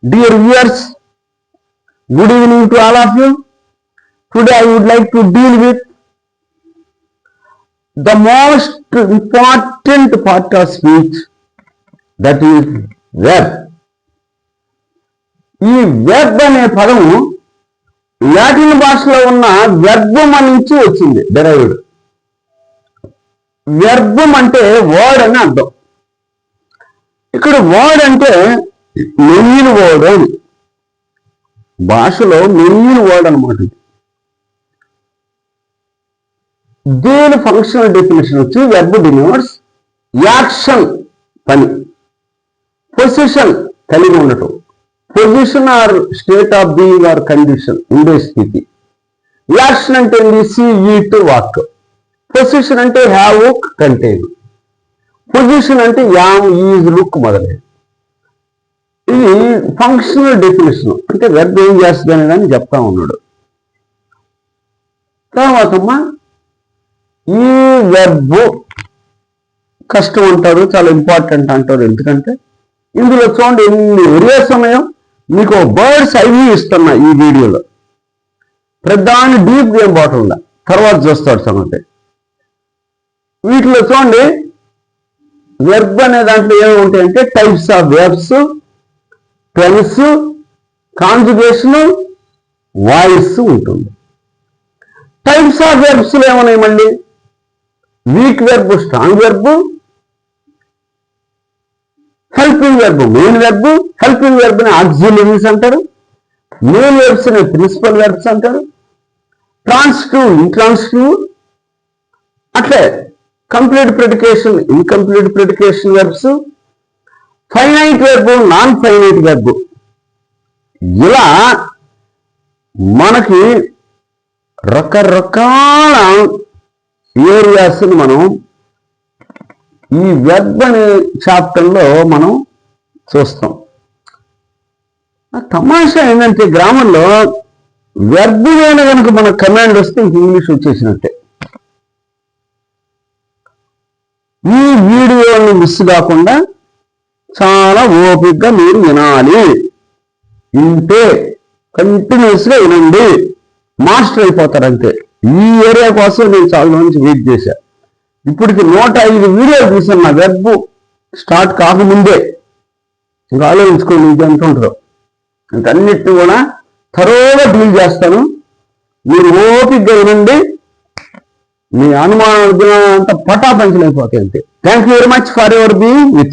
Dear viewers, good evening to all of you. Today I would like to deal with the most important part of speech, that is verb. ఈ verb అనే పదము Latin భాషలో ఉన్న వెర్బమ్ నుంచి వచ్చింది, derived. వెర్బమ్ అంటే word అని అర్థం. ఇక్కడ వర్డ్ అంటే మెయిన్ వర్డ్ అని, భాషలో మెయిన్ వర్డ్ అనమాట. దీని ఫంక్షనల్ డెఫినేషన్ వచ్చి వెర్బ్ డినోట్స్ యాక్షన్, పని. పొజిషన్, కలిగి ఉండటం. Possession or state of being or condition, ఉండే స్థితి. యాక్షన్ అంటే సీ, ఈట్, వాక్. పొజిషన్ అంటే హ్యావ్, కంటైన్. పొజిషన్ అంటే యామ్, ఈజ్, లుక్ మొదలైన. ఇది ఫంక్షనల్ డెఫినేషన్, అంటే వెర్బ్ ఏం చేస్తుంది అనేదాన్ని చెప్తా ఉన్నాడు. తర్వాతమ్మా ఈ వెర్బ్ కష్టం అంటారు, చాలా ఇంపార్టెంట్ అంటారు. ఎందుకంటే ఇందులో చూడండి ఎన్ని ఏరియాస్ ఉన్నాయో. మీకు బర్డ్స్ ఐవి ఇస్తున్నా ఈ వీడియోలో. ప్రధాని డీప్ గేమ్ బాటిల్ ఉందా, తర్వాత చూస్తాడు సంగతి. వీటిలో చూడండి వెర్బ్ అనే దాంట్లో ఏమి ఉంటాయంటే types of verbs, tense, conjugation, voice ఉంటుంది. టైప్స్ ఆఫ్ వెర్బ్స్ ఏమున్నాయి మళ్ళీ? Weak verb, strong verb, helping verb, main verb. Helping verb ని ఆక్సిలరీస్ అంటారు. మెయిన్ వెర్బ్స్ ని ప్రిన్సిపల్ వెర్బ్స్ అంటారు. ట్రాన్సిటివ్, ఇంట్రాన్సిటివ్, అట్లే complete predication, incomplete predication verbs, finite verb, non finite verb. ఇలా మనకి రకరకాల ఏరియాస్ మనం ఈ వెర్బ్ అనే చాప్టర్లో మనం చూస్తాం. తమాషా ఏంటంటే గ్రామంలో వెర్బ్ మీద కనుక మన కమాండ్ వస్తే ఇంగ్లీష్ వచ్చేసినట్టే. ఈ వీడియోని మిస్ కాకుండా చాలా ఓపికగా మీరు వినాలి. వింటే కంటిన్యూస్గా వినండి, మాస్టర్ అయిపోతారు అంతే. ఈ ఏరియా కోసం నేను చాలా నుంచి వెయిట్ చేశా. ఇప్పటికి 105 వీడియోలు చూసాను నా వెర్బ్ స్టార్ట్ కాకముందే. ఇంకా ఆలోచించుకోండి ఇది అంటుంటారు. ఇంకన్నిటిని కూడా త్వరగా డీల్ చేస్తాను. మీరు ఓపికగా వినండి, మీ అనుమానం అంతా పటాపంచలైపోతాయి అంతే. Thank you very much for your being with